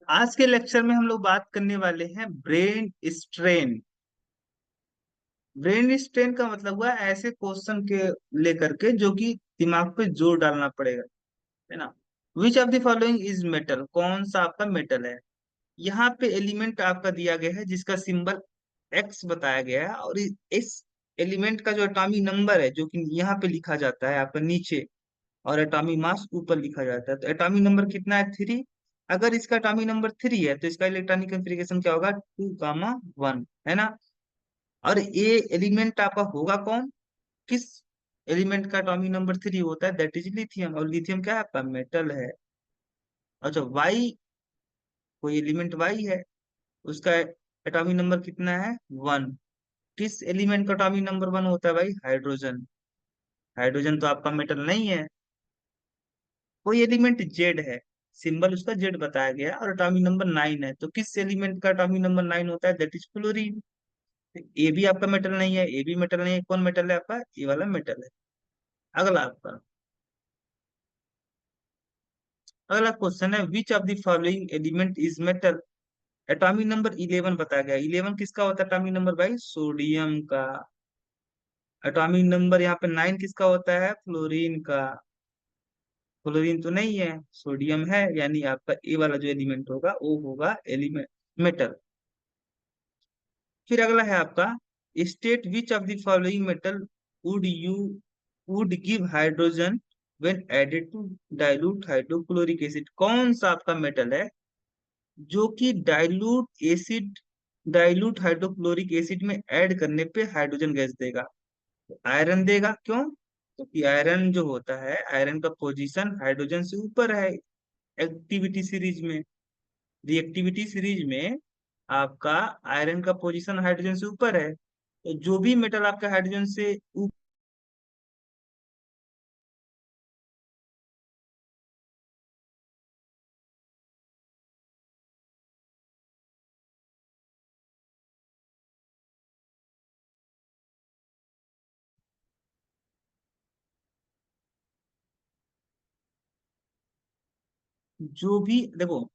आज के लेक्चर में हम लोग बात करने वाले हैं ब्रेन स्ट्रेन। ब्रेन स्ट्रेन का मतलब हुआ ऐसे क्वेश्चन के लेकर के जो कि दिमाग पे जोर डालना पड़ेगा, है ना। विच of the following is metal, कौन सा आपका मेटल है। यहाँ पे एलिमेंट आपका दिया गया है जिसका सिंबल एक्स बताया गया है, और इस एलिमेंट का जो एटॉमिक नंबर है जो कि यहाँ पे लिखा जाता है आपका नीचे, और एटॉमिक मास ऊपर लिखा जाता है। तो एटॉमिक नंबर कितना है? 3। अगर इसका एटॉमिक नंबर 3 है तो इसका इलेक्ट्रॉनिक कॉन्फ़िगरेशन क्या होगा? 2, 1, है ना। और ये एलिमेंट आपका होगा कौन? किस एलिमेंट का एटॉमिक नंबर 3 होता है? That is lithium. और लिथियम क्या है? आपका मेटल है। अच्छा, वाई, कोई एलिमेंट वाई है, उसका एटॉमिक नंबर कितना है? 1। किस एलिमेंट का एटॉमिक नंबर 1 होता है भाई? हाइड्रोजन। हाइड्रोजन तो आपका मेटल नहीं है। कोई एलिमेंट जेड है, सिंबल उसका जेड बताया गया है, और एटॉमिक नंबर 9 है, तो किस एलिमेंट का एटॉमिक नंबर 9 होता है? That is chlorine. ए भी आपका मेटल नहीं है, ए भी मेटल नहीं है। कौन मेटल है आपका? ये वाला मेटल है। अगला आपका, अगला क्वेश्चन है विच of the following element is metal. Atomic number 11 बताया गया है। 11 किसका होता है एटॉमिक नंबर भाई? सोडियम का। एटॉमिक नंबर यहाँ पे 9 किसका होता है? फ्लोरीन का। क्लोरीन तो नहीं है, सोडियम है, यानी आपका ए वाला जो एलिमेंट होगा वो होगा एलिमेंट मेटल। फिर अगला है आपका, state which of the following metal would you would give hydrogen when added to dilute hydrochloric acid. कौन सा आपका मेटल है जो कि डाइल्यूट हाइड्रोक्लोरिक एसिड में ऐड करने पे हाइड्रोजन गैस देगा? आयरन देगा। क्यों? क्योंकि आयरन जो होता है, आयरन का पोजीशन हाइड्रोजन से ऊपर है एक्टिविटी सीरीज में। रिएक्टिविटी सीरीज में आपका आयरन का पोजीशन हाइड्रोजन से ऊपर है, तो जो भी मेटल आपका हाइड्रोजन से ऊपर, जो भी देखो,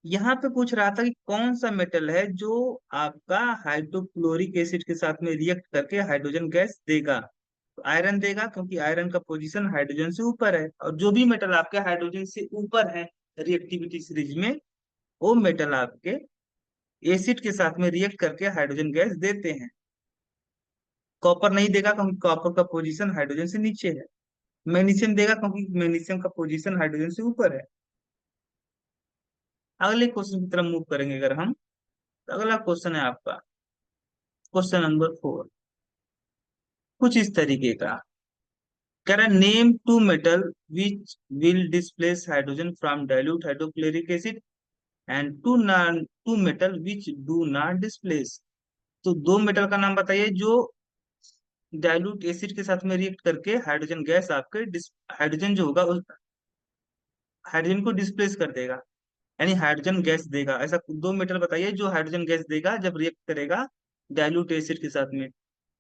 यहाँ पे पूछ रहा था कि कौन सा मेटल है जो आपका हाइड्रोक्लोरिक एसिड के साथ में रिएक्ट करके हाइड्रोजन गैस देगा। तो आयरन देगा, क्योंकि आयरन का पोजीशन हाइड्रोजन से ऊपर है, और जो भी मेटल आपके हाइड्रोजन से ऊपर है रिएक्टिविटी सीरीज में, वो मेटल आपके एसिड के साथ में रिएक्ट करके हाइड्रोजन गैस देते हैं। कॉपर नहीं देगा, क्योंकि कॉपर का पोजीशन हाइड्रोजन से नीचे है। मैग्नीशियम देगा, क्योंकि मैग्नीशियम का पोजीशन हाइड्रोजन से ऊपर है। अगले क्वेश्चन की तरफ मूव करेंगे अगर हम, तो अगला क्वेश्चन है आपका क्वेश्चन नंबर 4, कुछ इस तरीके का। कह रहा है name two metal which will displace hydrogen from dilute hydrochloric acid and two metal which do not displace. तो दो मेटल का नाम बताइए जो डाइल्यूट एसिड के साथ में रिएक्ट करके हाइड्रोजन गैस आपके हाइड्रोजन जो होगा उस हाइड्रोजन को डिस्प्लेस कर देगा, यानी हाइड्रोजन गैस देगा। ऐसा दो मेटल बताइए जो हाइड्रोजन गैस देगा जब रिएक्ट करेगा डाइल्यूट एसिड के साथ में।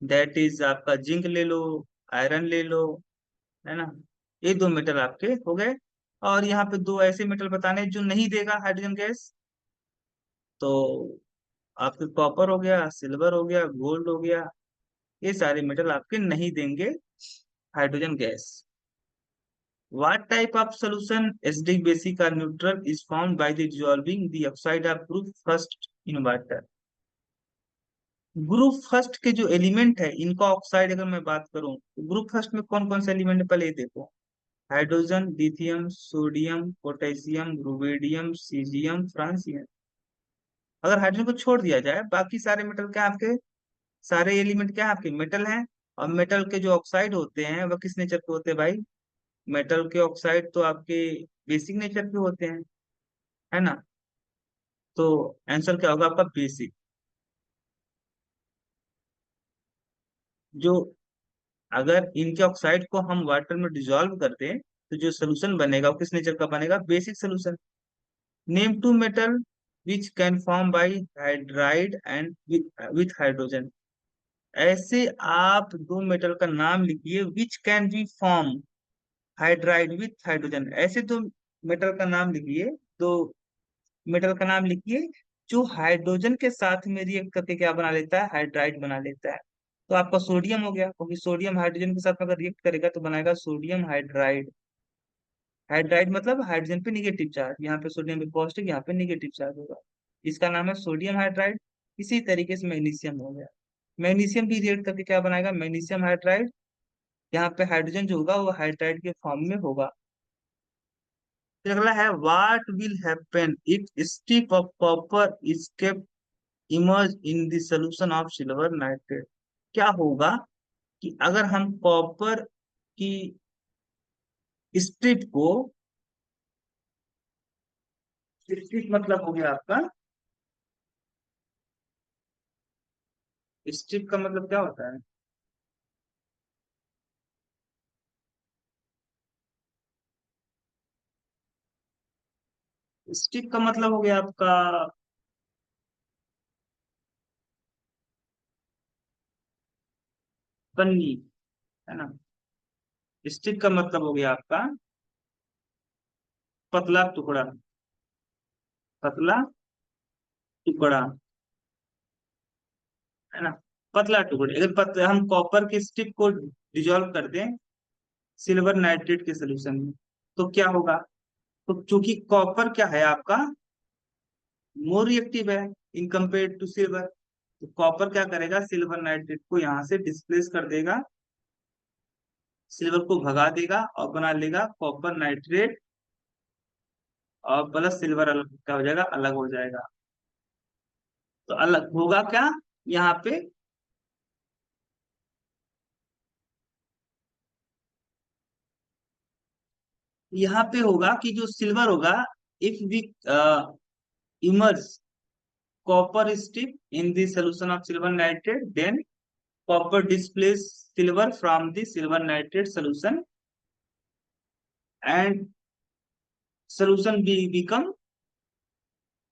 दैट इज आपका जिंक ले लो, आयरन ले लो, है ना। ये दो मेटल आपके हो गए। और यहाँ पे दो ऐसे मेटल बताने जो नहीं देगा हाइड्रोजन गैस, तो आपके कॉपर हो गया, सिल्वर हो गया, गोल्ड हो गया। ये सारे मेटल आपके नहीं देंगे hydrogen gas. What type of solution acidic basic or neutral is formed by the dissolving the oxide of group first in water? Group first के जो एलिमेंट है इनका ऑक्साइड अगर मैं बात करूं तो ग्रुप फर्स्ट में कौन कौन से एलिमेंट है पहले ये देखो। Hydrogen, lithium, sodium, potassium, rubidium, caesium, francium. अगर हाइड्रोजन को छोड़ दिया जाए बाकी सारे मेटल क्या आपके, सारे एलिमेंट क्या आपके मेटल हैं। और मेटल के जो ऑक्साइड होते हैं वह किस नेचर के होते हैं भाई? मेटल के ऑक्साइड तो आपके बेसिक नेचर के होते हैं, है ना। तो आंसर क्या होगा आपका? बेसिक। जो अगर इनके ऑक्साइड को हम वाटर में डिसॉल्व करते हैं तो जो सोल्यूशन बनेगा वो किस नेचर का बनेगा? Basic solution. Name two metal which can form by hydride and with hydrogen. ऐसे आप दो मेटल का नाम लिखिए which can be form hydride with hydrogen. ऐसे दो मेटल का नाम लिखिए, दो मेटल का नाम लिखिए जो हाइड्रोजन के साथ में रिएक्ट करके क्या बना लेता है, हाइड्राइड बना लेता है। तो आपका सोडियम हो गया, क्योंकि सोडियम हाइड्रोजन के साथ अगर रिएक्ट करेगा तो बनाएगा सोडियम हाइड्राइड। हाइड्राइड मतलब हाइड्रोजन पे निगेटिव चार्ज, यहाँ पे सोडियम पे पॉजिटिव, यहाँ पे निगेटिव चार्ज होगा, इसका नाम है सोडियम हाइड्राइड। इसी तरीके से मैग्नीशियम हो गया, मैग्नीशियम भी रिएक्ट करके क्या बनाएगा, मैग्नीशियम हाइड्राइड। यहाँ पे हाइड्रोजन जो होगा वो हाइड्राइड के फॉर्म में होगा। फिर अगला है what will happen if strip of copper is kept emerge in the solution of silver nitrate. क्या होगा कि अगर हम कॉपर की स्ट्रिप को, स्ट्रिप मतलब हो गया आपका, स्ट्रिप का मतलब क्या होता है, स्ट्रिप का मतलब हो गया आपका पन्नी, है ना। स्ट्रिप का मतलब हो गया आपका पतला टुकड़ा, पतला टुकड़ा, है ना। पतला टुकड़े, अगर हम कॉपर की स्ट्रिप को डिजोल्व कर दें सिल्वर नाइट्रेट के सोल्यूशन में तो क्या होगा। तो चूंकि कॉपर क्या है आपका मोर रिएक्टिव है इन कंपेयर टू सिल्वर, तो कॉपर क्या करेगा, सिल्वर नाइट्रेट को यहाँ से डिस्प्लेस कर देगा, सिल्वर को भगा देगा और बना लेगा कॉपर नाइट्रेट, और प्लस सिल्वर अलग क्या हो जाएगा, अलग हो जाएगा। तो अलग होगा क्या यहाँ पे, यहाँ पे होगा कि जो सिल्वर होगा, if we emerge copper strip in the solution of silver nitrate, then copper displaces silver from the silver nitrate solution and solution be become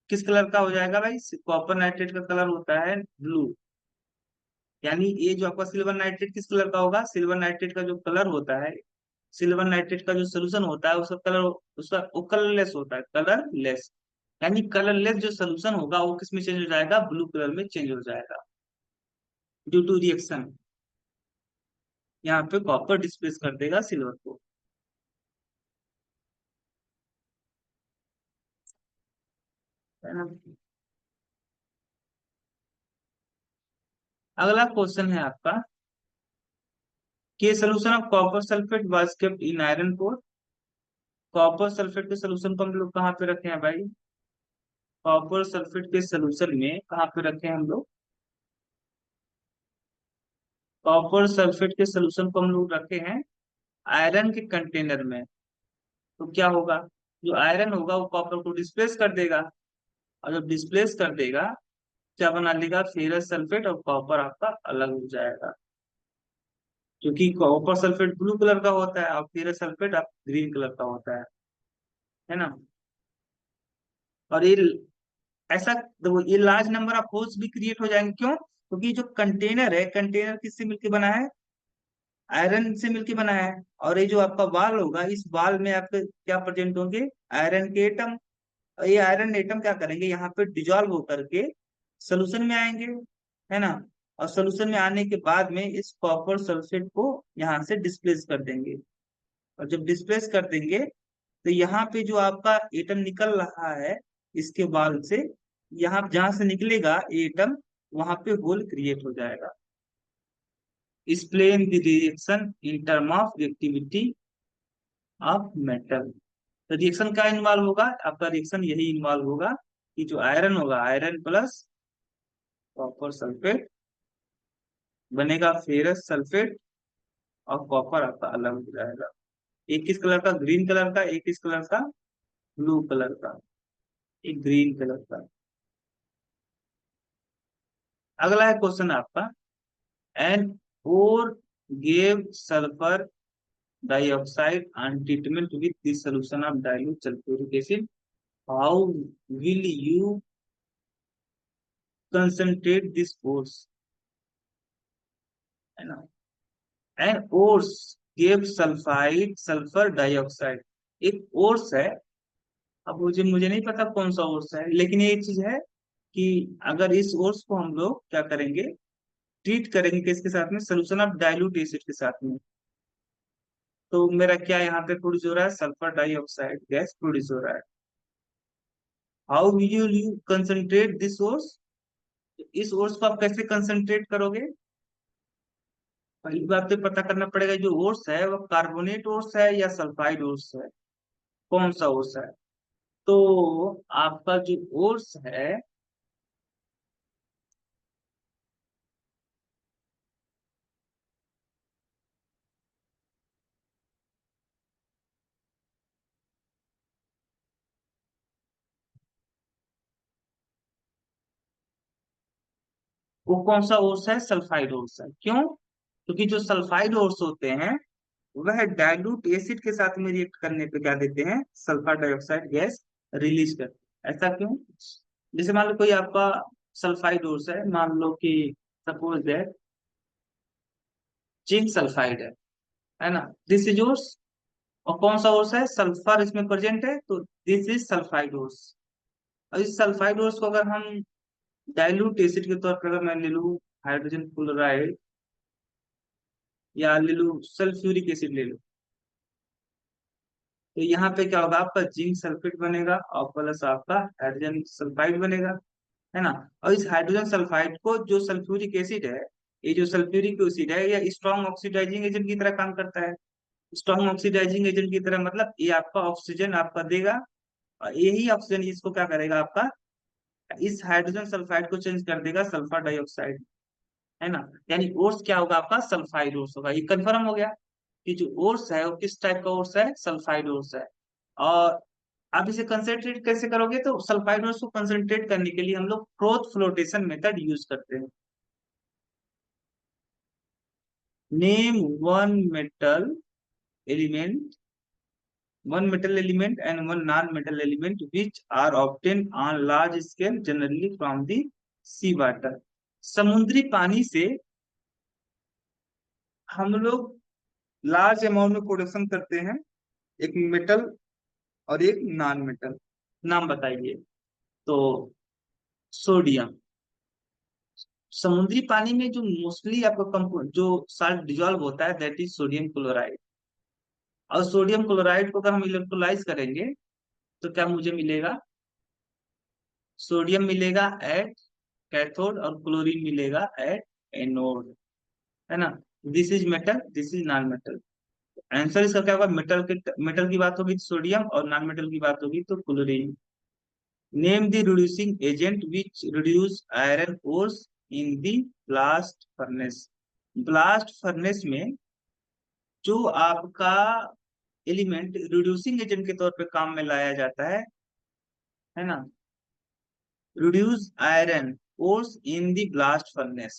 किस कलर का हो जाएगा भाई, कॉपर नाइट्रेट का कलर होता है ब्लू। यानी ये जो आपका सिल्वर नाइट्रेट किस कलर का होगा, सिल्वर नाइट्रेट का जो कलर होता है, सिल्वर नाइट्रेट का जो सोल्यूशन होता है उसका कलर, उसका वो कलरलेस होता है, कलरलेस। यानी कलरलेस जो सोल्यूशन होगा वो किस में चेंज हो जाएगा, ब्लू कलर में चेंज हो जाएगा ड्यू टू रिएक्शन। यहाँ पे कॉपर डिस्प्लेस कर देगा सिल्वर को, है ना। अगला क्वेश्चन है आपका कि solution of copper sulphate was kept in iron pot. Copper sulphate के सोल्यूशन को हम लोग कहाँ पे रखे हैं भाई, कॉपर सल्फेट के सोल्यूशन में कहाँ पे रखे हैं हम लोग, कॉपर सल्फेट के सोल्यूशन को हम लोग रखे हैं आयरन के कंटेनर में। तो क्या होगा, जो आयरन होगा वो कॉपर को डिस्प्लेस कर देगा, और जब डिस्प्लेस कर देगा क्या बना लेगा, फेरस सल्फेट, और कॉपर आपका अलग हो जाएगा। क्योंकि कॉपर सल्फेट ब्लू कलर का होता है और फेरस सल्फेट आप ग्रीन कलर का होता है ना। और ये ऐसा, देखो ये लार्ज नंबर ऑफ होल्स भी क्रिएट हो जाएंगे, क्यों, क्योंकि जो कंटेनर है, कंटेनर किससे मिलके बना है, आयरन से मिलके बना है। और ये जो आपका वाल होगा, इस वाल में आपके क्या प्रेजेंट होंगे, आयरन के एटम। और ये आयरन एटम क्या करेंगे, यहाँ पे डिजॉल्व होकर के सोल्यूशन में आएंगे, है ना। और सोल्यूशन में आने के बाद में इस कॉपर सल्फेट को यहाँ से डिस्प्लेस कर देंगे, और जब डिस्प्लेस कर देंगे तो यहाँ पे जो आपका एटम निकल रहा है इसके बाल से, यहाँ जहां से निकलेगा एटम वहां पे होल क्रिएट हो जाएगा। Explain the reaction in term of reactivity of metal. तो रिएक्शन क्या इन्वॉल्व होगा, आपका रिएक्शन यही इन्वॉल्व होगा कि जो आयरन होगा, आयरन प्लस कॉपर सल्फेट बनेगा फेरस सल्फेट, और कॉपर आपका अलग हो जाएगा। एक किस कलर का, ग्रीन कलर का, एक किस कलर का, ब्लू कलर का, एक ग्रीन कलर का। अगला है क्वेश्चन आपका, एन और gave sulfur dioxide and treatment with this solution of dilute sulfuric acid, how will you concentrate this force, है ना। An ores gave sulphide sulphur dioxide, एक ओर्स है अब मुझे मुझे नहीं पता कौन सा ओर्स है, लेकिन ये चीज है कि अगर इस ओर्स को हम लोग क्या करेंगे, ट्रीट करेंगे किसके साथ में, सोल्यूशन ऑफ डाइल्यूट एसिड के साथ में, तो मेरा क्या यहाँ पे प्रोड्यूस हो रहा है, सल्फर डाइऑक्साइड गैस प्रोड्यूस हो रहा है। How will you concentrate this source, इस ओर्स को आप कैसे कंसंट्रेट करोगे। पहली बात तो पता करना पड़ेगा जो ओर्स है वो कार्बोनेट ओर्स है या सल्फाइड ओर्स है, कौन सा ओर्स है। तो आपका जो ओर्स है, वो कौन सा ओर्स है, सल्फाइड ओर्स है। क्यों, क्योंकि जो सल्फाइड ओर्स होते हैं वह डाइल्यूट एसिड के साथ में रिएक्ट करने पे क्या देते हैं, सल्फर डाइऑक्साइड गैस रिलीज करते हैं। ऐसा क्यों, जैसे मान लो कोई आपका सल्फाइड ओर्स है, मान लो कि सपोज दैट जिंक सल्फाइड है ना, दिस इज ओर्स। और कौन सा ओर्स है, सल्फर इसमें प्रेजेंट है, तो दिस इज सल्फाइड ओर्स। और इस सल्फाइड ओर्स को अगर हम डाइल्यूट एसिड के तौर पर अगर मैं ले लूं हाइड्रोजन क्लोराइड, या ले लूं सल्फ्यूरिक एसिड ले लूं, तो यहाँ पे क्या होगा, आपका जिंक सल्फेट बनेगा और प्लस आपका हाइड्रोजन सल्फाइड बनेगा, है ना। और इस हाइड्रोजन सल्फाइड को जो सल्फ्यूरिक एसिड है, ये जो सल्फ्यूरिक एसिड है ये स्ट्रॉन्ग ऑक्सीडाइजिंग एजेंट की तरह काम करता है। स्ट्रॉन्ग ऑक्सीडाइजिंग एजेंट की तरह मतलब ये आपका ऑक्सीजन आपका देगा, और यही ऑक्सीजन इसको क्या करेगा आपका, इस हाइड्रोजन सल्फाइड को चेंज कर देगा सल्फर डाइऑक्साइड, है ना। यानी ओर्स क्या होगा आपका, सल्फाइड ओर्स होगा। ये कंफर्म हो गया कि जो ओर्स है वो किस टाइप का ओर्स है, सल्फाइड ओर्स है। और आप इसे कंसेंट्रेट कैसे करोगे, तो सल्फाइड ओर्स को कंसेंट्रेट करने के लिए हम लोग प्रोथ फ्लोटेशन मेथड यूज करते हैं। Name one metal element, one metal element and one non-metal element which are obtained on large scale generally from the sea water। समुद्री पानी से हम लोग लार्ज अमाउंट में प्रोडक्शन करते हैं, एक मेटल और एक नॉन मेटल। नाम बताइए। तो सोडियम, समुद्री पानी में जो मोस्टली आपका कंपाउंड जो साल्ट डिजॉल्व होता है दैट इज सोडियम क्लोराइड। और सोडियम क्लोराइड को अगर हम इलेक्ट्रोलाइज करेंगे तो क्या मुझे मिलेगा, सोडियम मिलेगा एट कैथोड और क्लोरीन मिलेगा एट एनोड, है ना। This is metal, this is non metal. Answer इसका क्या होगा, मेटल की बात होगी तो सोडियम और नॉन मेटल की बात होगी तो chlorine. Name the reducing agent which reduce iron ores in the blast furnace. Blast furnace में जो आपका एलिमेंट रिड्यूसिंग एजेंट के तौर पे काम में लाया जाता है ना, reduce iron ores in the blast furnace.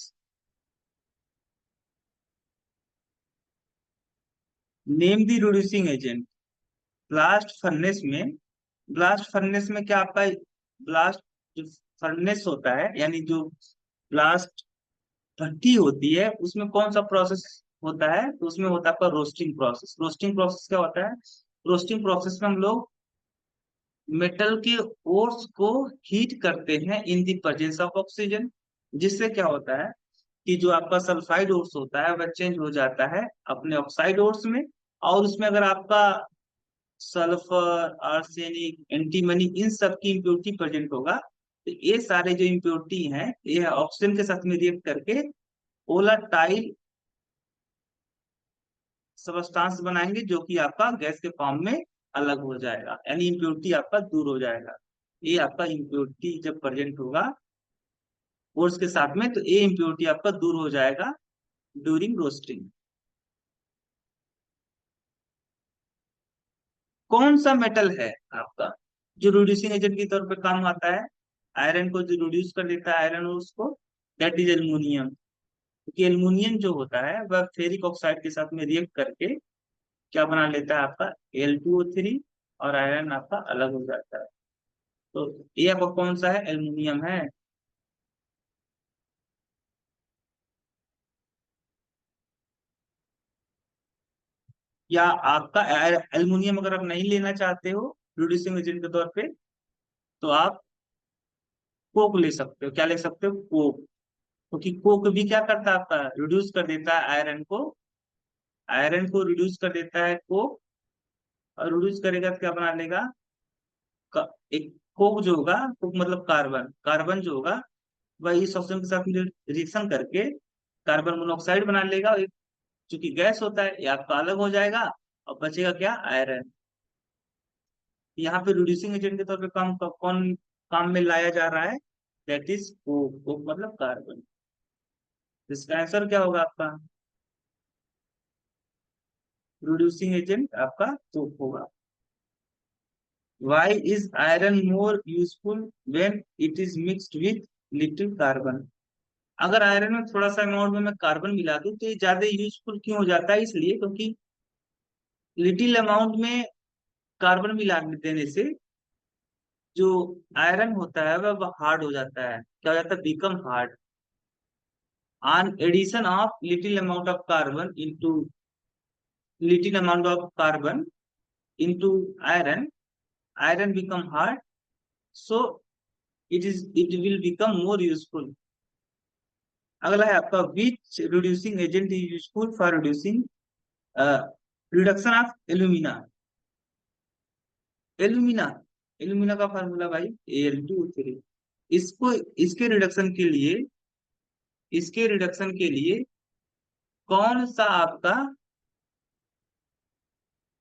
Name the reducing agent blast furnace में, ब्लास्ट फर्नेस में क्या आपका ब्लास्ट जो फर्नेस होता है यानी जो ब्लास्ट भट्टी होती है उसमें कौन सा प्रोसेस होता है, तो उसमें होता है आपका रोस्टिंग प्रोसेस। रोस्टिंग प्रोसेस क्या होता है, रोस्टिंग प्रोसेस में हम लोग मेटल के ओर्स को हीट करते हैं in the presence of oxygen, जिससे क्या होता है कि जो आपका सल्फाइड ओर्स होता है वह चेंज हो जाता है अपने ऑक्साइड ओर्स में। और उसमें अगर आपका सल्फर आर्सेनिक एंटीमनी इन सब की इम्प्योरिटी प्रेजेंट होगा, तो ये सारे जो इम्प्योरिटी हैं ये ऑक्सीजन के साथ में रिएक्ट करके वोलाटाइल सबस्टांस बनाएंगे जो कि आपका गैस के फॉर्म में अलग हो जाएगा, यानी इम्प्योरिटी आपका दूर हो जाएगा। ये आपका इम्प्योरिटी जब प्रेजेंट होगा फोर्स के साथ में, तो ये इम्प्योरिटी आपका दूर हो जाएगा ड्यूरिंग रोस्टिंग। कौन सा मेटल है आपका जो रिड्यूसिंग एजेंट के तौर पे काम आता है, आयरन को जो रिड्यूस कर देता है आयरन और उसको, दैट इज एल्यूमिनियम। क्योंकि एल्यूमिनियम जो होता है वह फेरिक ऑक्साइड के साथ में रिएक्ट करके क्या बना लेता है आपका Al2O3, और आयरन आपका अलग हो जाता है। तो ये आपका कौन सा है, एल्यूमिनियम है। या आपका एल्यूमिनियम अगर आप नहीं लेना चाहते हो रिड्यूसिंग एजेंट के तौर पे, तो आप कोक ले सकते हो। क्या ले सकते हो? कोक। क्योंकि कोक भी क्या करता है आपका, रिड्यूस कर देता है आयरन को। आयरन को रिड्यूस कर देता है कोक, और रिड्यूस करेगा तो क्या बना लेगा? एक कोक जो होगा, कोक मतलब कार्बन, कार्बन जो होगा वह इस ऑक्सीजन के साथ रिएक्शन करके कार्बन मोनोऑक्साइड बना लेगा, और चूंकि गैस होता है ये आपका अलग हो जाएगा, और बचेगा क्या? आयरन। यहाँ पे रिड्यूसिंग एजेंट के तौर पे कौन काम में लाया जा रहा है? That is Coke. कोक मतलब कार्बन। इसका आंसर क्या होगा आपका? रिड्यूसिंग एजेंट आपका कोक होगा। Why is iron more useful when it is mixed with little carbon? अगर आयरन में थोड़ा सा अमाउंट में मैं कार्बन मिला दूं तो ये ज्यादा यूजफुल क्यों हो जाता है? इसलिए क्योंकि लिटिल अमाउंट में कार्बन मिला देने से जो आयरन होता है वह हार्ड हो जाता है। क्या हो जाता है? Become hard. On addition of little amount of carbon into little amount of carbon into iron, iron become hard, so it will become more useful. अगला है आपका, which reducing agent is useful for reducing reduction of alumina? Alumina, alumina का formula भाई Al2O3। इसको इसके reduction के लिए, इसके रिडक्शन के लिए कौन सा आपका,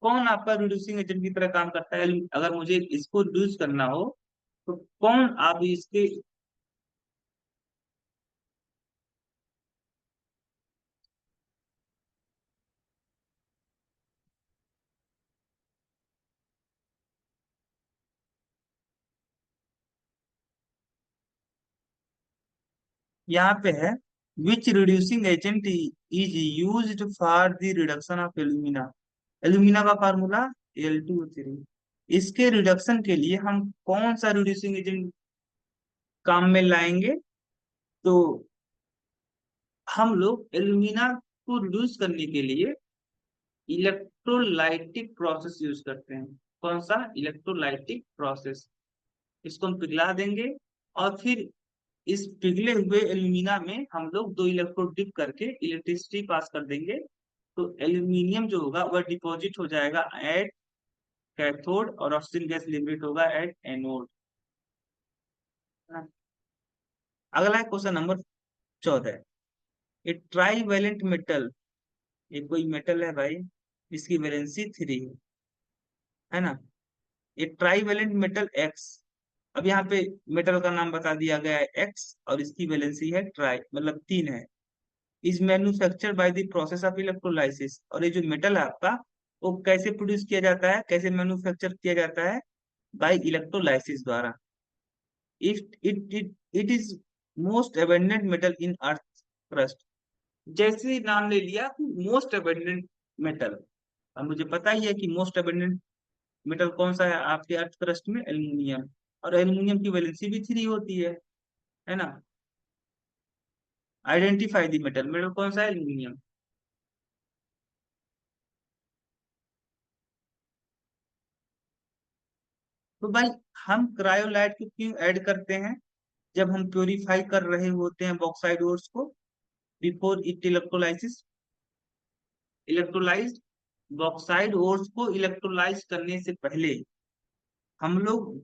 कौन आपका रिड्यूसिंग एजेंट की तरह काम करता है? अगर मुझे इसको रिड्यूस करना हो तो कौन आप इसके, यहाँ पे है, which reducing agent is used for the reduction of alumina? Alumina का फार्मूला Al2O3। इसके रिडक्शन के लिए हम कौन सा रिड्यूसिंग एजेंट काम में लाएंगे? तो हम लोग एल्यूमिना को रिड्यूस करने के लिए इलेक्ट्रोलाइटिक प्रोसेस यूज करते हैं। कौन सा? Electrolytic process. इसको हम पिघला देंगे, और फिर इस पिघले हुए एल्यूमिना में हम लोग दो इलेक्ट्रोड डिप करके इलेक्ट्रिसिटी पास कर देंगे, तो एल्यूमिनियम जो होगा वह डिपॉजिट हो जाएगा एट कैथोड, और ऑक्सीजन गैस लिबरेट होगा एट एनोड। अगला है क्वेश्चन नंबर 14। ए ट्राईवैलेंट मेटल, ये कोई मेटल है भाई, इसकी वैलेंसी 3 है ना? ये ट्राईवैलेंट मेटल एक्स, अब यहाँ पे मेटल का नाम बता दिया गया है एक्स, और इसकी वैलेंसी है ट्राई, मतलब 3 है। Is manufactured by the process of electrolysis, और ये जो मेटल है आपका वो कैसे प्रोड्यूस किया जाता है, कैसे मैन्युफैक्चर किया जाता है? बाय इलेक्ट्रोलाइसिस द्वारा। It is most abundant metal in earth crust. जैसे ही नाम ले लिया, मोस्ट अबंडेंट मेटल। अब मुझे पता ही है कि मोस्ट अबंडेंट मेटल कौन सा है आपके अर्थ क्रस्ट में? एल्यूमिनियम। और एल्यूमिनियम की वैलेंसी भी 3 होती है ना? आइडेंटिफाई द मेटल, मेटल कौन सा है? एल्यूमिनियम। तो भाई हम क्रायोलाइट को क्यों ऐड करते हैं जब हम प्योरीफाई कर रहे होते हैं बॉक्साइड ओर्स को, before it electrolysis? Electrolysed bauxite ores को इलेक्ट्रोलाइज करने से पहले हम लोग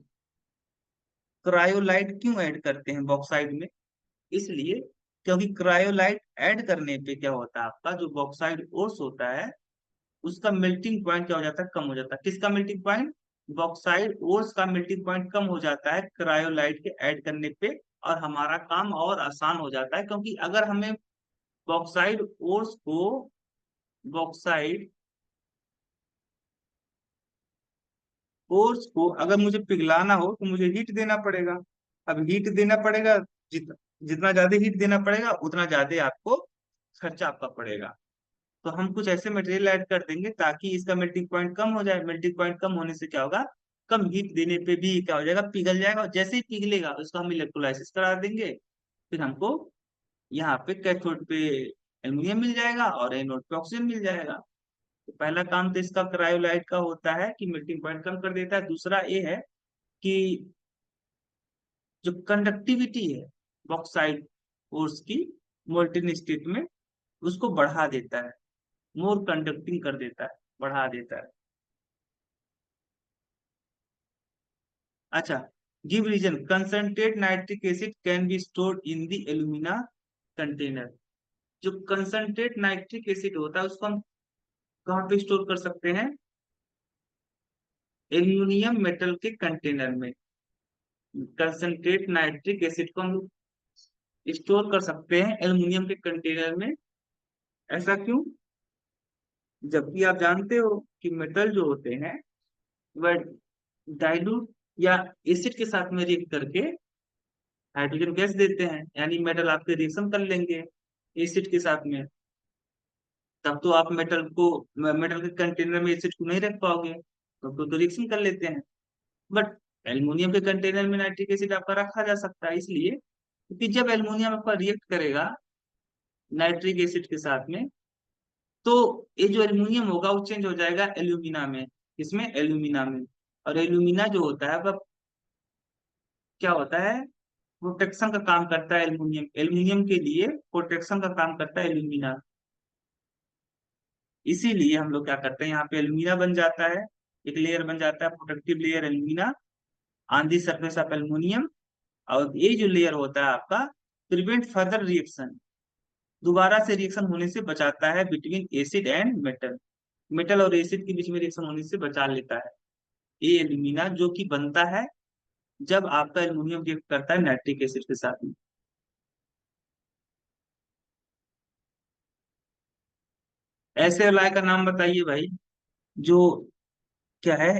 क्रायोलाइट क्यों ऐड करते हैं बॉक्साइड में? इसलिए क्योंकि क्रायोलाइट ऐड करने पे क्या होता है, आपका जो बॉक्साइड ओर्स होता है उसका मेल्टिंग पॉइंट क्या हो जाता है? कम हो जाता है। किसका मेल्टिंग पॉइंट? बॉक्साइड ओर्स का मेल्टिंग पॉइंट कम हो जाता है क्रायोलाइट के ऐड करने पे, और हमारा काम और आसान हो जाता है। क्योंकि अगर हमें बॉक्साइड ओर्स को, बॉक्साइड ओर्स को अगर मुझे पिघलाना हो तो मुझे हीट देना पड़ेगा। अब हीट देना पड़ेगा, जितना ज्यादा हीट देना पड़ेगा उतना ज्यादा आपको खर्चा आपका पड़ेगा। तो हम कुछ ऐसे मटेरियल ऐड कर देंगे ताकि इसका मेल्टिंग पॉइंट कम हो जाए। मेल्टिंग पॉइंट कम होने से क्या होगा? कम हीट देने पे भी क्या हो जाएगा? पिघल जाएगा, और जैसे ही पिघलेगा उसको हम इलेक्ट्रोलाइसिस करा देंगे, फिर हमको यहाँ पे कैथोड पे एल्यूमिनियम मिल जाएगा और एनोड पे ऑक्सीजन मिल जाएगा। तो पहला काम तो इसका क्रायोलाइट का होता है कि मेल्टिंग पॉइंट कम कर देता है। दूसरा ये है कि जो कंडक्टिविटी है बॉक्साइट ओर्स की मोल्टेन स्टेट में, उसको बढ़ा देता है, मोर कंडक्टिंग कर देता है, बढ़ा देता है। अच्छा, give reason. Concentrate nitric acid can be stored in the alumina container. जो कंसंट्रेट नाइट्रिक एसिड होता है उसको हम कहाँ पे स्टोर कर सकते हैं? एल्यूमिनियम मेटल के कंटेनर में कंसंट्रेट नाइट्रिक एसिड को हम स्टोर कर सकते हैं एल्यूमिनियम के कंटेनर में। ऐसा क्यों? जबकि आप जानते हो कि मेटल जो होते हैं वह डाइल्यूट या एसिड के साथ में रिएक्ट करके हाइड्रोजन गैस देते हैं, यानी मेटल आपके रिएक्शन कर लेंगे एसिड के साथ में। तब तो आप मेटल के कंटेनर में एसिड को नहीं रख पाओगे, तो रिएक्शन कर लेते हैं। बट एल्युमिनियम के कंटेनर में नाइट्रिक एसिड आपका रखा जा सकता है, इसलिए क्योंकि जब एल्युमिनियम आपका रिएक्ट करेगा नाइट्रिक एसिड के साथ में, तो ये जो एल्युमिनियम होगा वो चेंज हो जाएगा एल्यूमिना में। इसमें एल्यूमिना में। और एल्यूमिना जो होता है वह क्या होता है? प्रोटेक्शन का काम करता है। एल्यूमिनियम एल्यूमिनियम के लिए प्रोटेक्शन का काम करता है एल्यूमिना। इसीलिए हम लोग क्या करते हैं, यहाँ पे एल्यूमिना बन जाता है, एक लेयर बन जाता है protective layer alumina on the surface of aluminium. और ये जो लेयर होता है आपका प्रिवेंट फर्दर रिएक्शन, दोबारा से रिएक्शन होने से बचाता है between acid and metal. Metal और एसिड के बीच में रिएक्शन होने से बचा लेता है ये एल्यूमिना, जो कि बनता है जब आपका एल्यूमिनियम रिएक्ट करता है नाइट्रिक एसिड के साथ में। ऐसे एलॉय का नाम बताइए भाई, जो क्या है?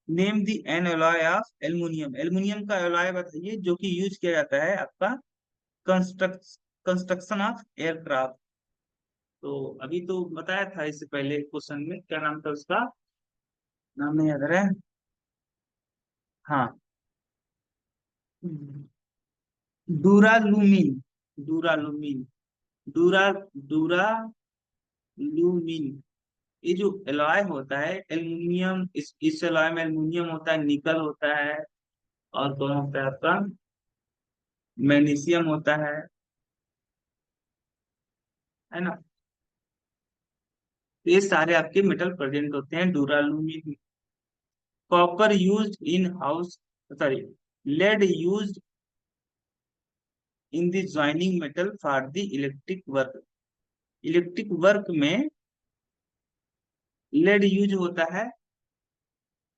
Name the N alloy of aluminium. Aluminium का एलॉय बताइए जो कि यूज किया जाता है आपका कंस्ट्रक्ट कंस्ट्रक्शन ऑफ एयरक्राफ्ट। तो अभी तो बताया था इससे पहले क्वेश्चन में, क्या नाम था उसका? नाम नहीं याद आ रहा है। हाँ, डूरालूमिन। डूरालूमिन। डूरा डूरालूमिन। ये जो एलॉय होता है एल्युमिनियम, इस एलॉय में एल्युमिनियम होता है, निकल होता है, और कौन होता है आपका? मैग्नीशियम होता है ना? ये सारे आपके मेटल प्रेजेंट होते हैं duralumin. Copper used in house, sorry, lead used in the joining metal for the electric work. Electric work में लेड यूज होता है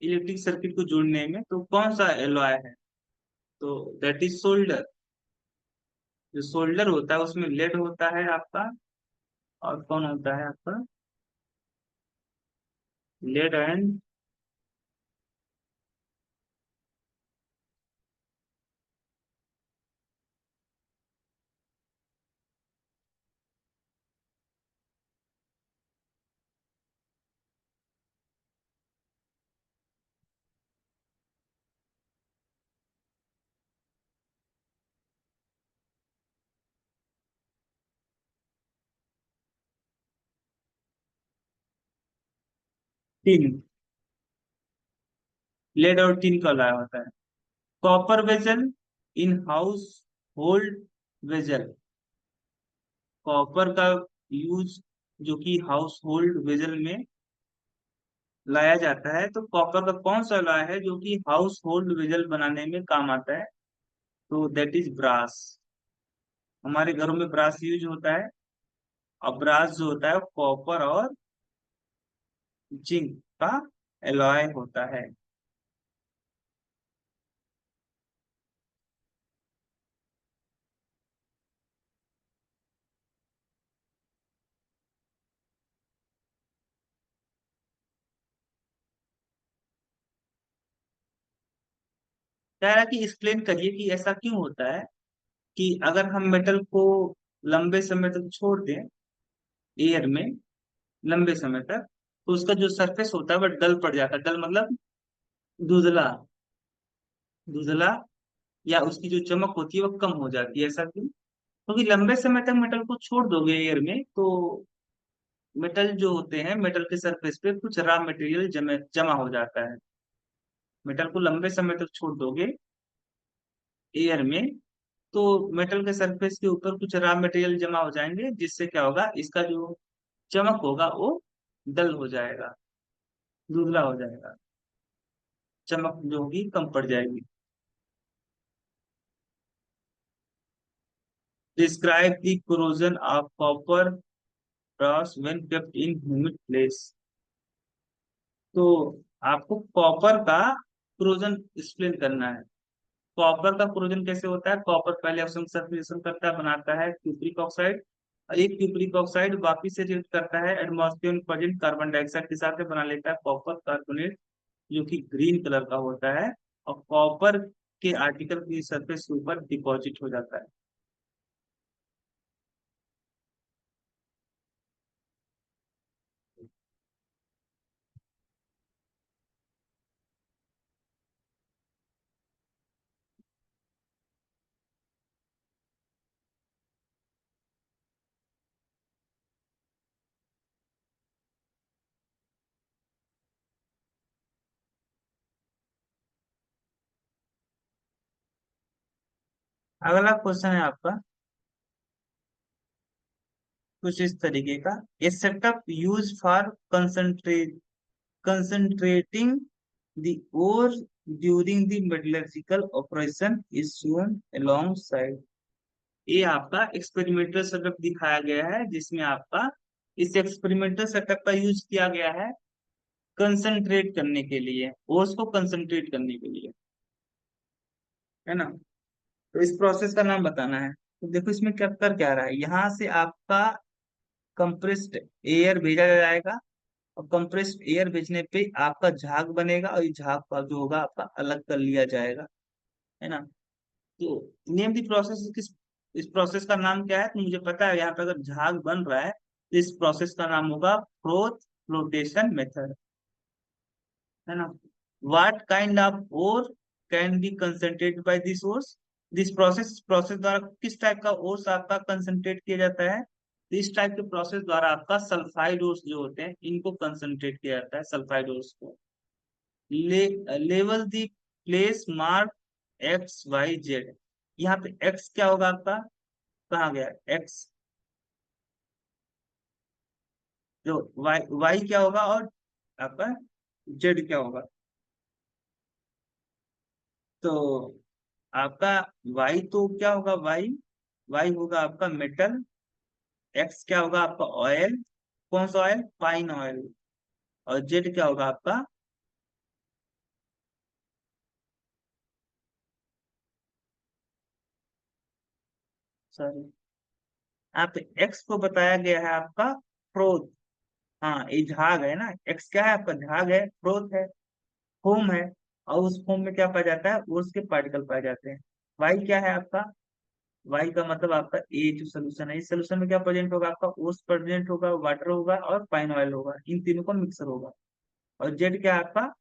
इलेक्ट्रिक सर्किट को जोड़ने में, तो कौन सा एलॉय है? तो दैट इज सोल्डर। जो सोल्डर होता है उसमें लेड होता है आपका, और कौन होता है आपका? Lead and tin. लेड और टिन का एलॉय होता है। Copper vessel in house hold vessel. Copper का यूज जो कि हाउस होल्ड वेजल में लाया जाता है, तो कॉपर का कौन सा अलॉय है जो कि हाउस होल्ड वेजल बनाने में काम आता है? तो दैट इज ब्रास। हमारे घरों में ब्रास यूज होता है। और ब्रास जो होता है कॉपर और जिंक का एलॉय होता है। कह रहा कि एक्सप्लेन करिए कि ऐसा क्यों होता है कि अगर हम मेटल को लंबे समय तक छोड़ दें एयर में, लंबे समय तक, तो उसका जो सरफेस होता है वह डल पड़ जाता है। डल मतलब धुंधला। धुंधला, या उसकी जो चमक होती है वह कम हो जाती है। ऐसा क्यों? क्योंकि लंबे समय तक मेटल को छोड़ दोगे एयर में, तो मेटल जो होते हैं, मेटल के सरफेस पे कुछ रॉ मटेरियल जमा जमा हो जाता है। मेटल को लंबे समय तक छोड़ दोगे एयर में, तो मेटल के सरफेस के ऊपर कुछ रॉ मटेरियल जमा हो जाएंगे, जिससे क्या होगा, इसका जो चमक होगा वो डल हो जाएगा, धुंधला हो जाएगा, चमक जो होगी कम पड़ जाएगी। Describe the corrosion of copper brass when kept in humid place। तो आपको कॉपर का क्रोजन एक्सप्लेन करना है। कॉपर का क्रोजन कैसे होता है? कॉपर पहले ऑक्सीजन सल्फेशन करता है, बनाता है क्यूप्रिक ऑक्साइड, और एक क्यूप्रिक ऑक्साइड वापिस से रिएक्ट करता है एटमॉस्फेयर में प्रेजेंट कार्बन डाइऑक्साइड के साथ में, बना लेता है कॉपर कार्बोनेट, जो कि ग्रीन कलर का होता है, और कॉपर के आर्टिकल की सरफेस के ऊपर डिपॉजिट हो जाता है। अगला क्वेश्चन है आपका कुछ इस तरीके का। A setup use for concentrating the ore during the metallurgical operation is shown alongside। ये आपका एक्सपेरिमेंटल सेटअप दिखाया गया है, जिसमें आपका इस एक्सपेरिमेंटल सेटअप का यूज किया गया है कंसंट्रेट करने के लिए, ओस को कंसंट्रेट करने के लिए, है ना। तो इस प्रोसेस का नाम बताना है। तो देखो इसमें क्या कर क्या रहा है, यहाँ से आपका कंप्रेस्ड एयर भेजा जाएगा, और कंप्रेस्ड एयर भेजने पे आपका झाग बनेगा, और ये झाग का जो होगा आपका अलग कर लिया जाएगा, है ना। तो नेम दी प्रोसेस, किस इस प्रोसेस का नाम क्या है? तो मुझे पता है यहाँ पे अगर झाग बन रहा है तो इस प्रोसेस का नाम होगा फ्रोथ फ्लोटेशन मेथड, है ना। What kind of ore can be concentrated by this ores. This process process द्वारा किस टाइप का ओर्स आपका कंसंट्रेट किया जाता है? तो इस टाइप के प्रोसेस द्वारा आपका सल्फाइड ओर्स जो होते हैं इनको कंसंट्रेट किया जाता है, सल्फाइड ओर्स को। लेवल the place mark X Y Z. यहाँ पे एक्स क्या होगा आपका, कहाँ गया एक्स, जो वाई वाई क्या होगा, और आपका जेड क्या होगा। तो आपका वाई तो क्या होगा, वाई वाई होगा आपका मेटल, एक्स क्या होगा आपका ऑयल, कौन सा ऑयल, पाइन ऑयल, और जेड क्या होगा आपका, सॉरी, आप एक्स को बताया गया है आपका फ्रोथ। हाँ ये झाग है ना, एक्स क्या है आपका, झाग है, फ्रोथ है, फोम है, और उस फोम में क्या पाया जाता है, ओर्स के पार्टिकल पाए जाते हैं। वाई क्या है आपका, वाई का मतलब आपका ए जो सोल्यूशन है, इस सोल्यूशन में क्या प्रेजेंट होगा आपका, ओस प्रेजेंट होगा, वाटर होगा, और पाइन ऑयल होगा, इन तीनों का मिक्सर होगा। और जेड क्या है आपका,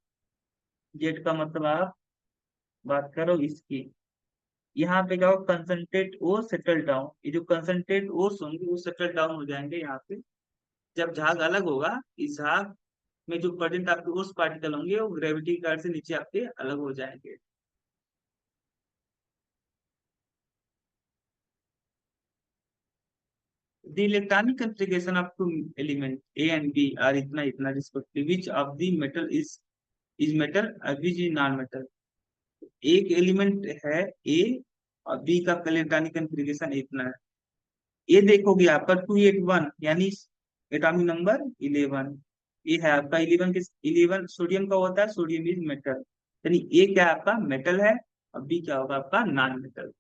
जेड का मतलब आप बात करो इसकी, यहाँ पे क्या हो, कंसंट्रेट ओ सेटल डाउन, ये जो कंसंट्रेट ओस होंगे वो सेटल डाउन हो जाएंगे यहाँ पे। जब झाग अलग होगा, इस झाग में जो प्रेजेंट आपके ओस पार्टिकल होंगे वो ग्रेविटी के कारण से नीचे आपके अलग हो जाएंगे। The electronic configuration of two element A and B are इतना respectively. Which of the metal is metal और which is non-metal? एक एलिमेंट है A और B का इलेक्ट्रॉनिक कन्फिग्रेशन इतना है। ये देखोगे आपका 281 यानी एटॉमिक नंबर 11, ये है आपका 11, किस 11 सोडियम का होता है, सोडियम इज मेटल, यानी ए क्या है आपका मेटल है, और बी क्या होगा आपका नॉन मेटल।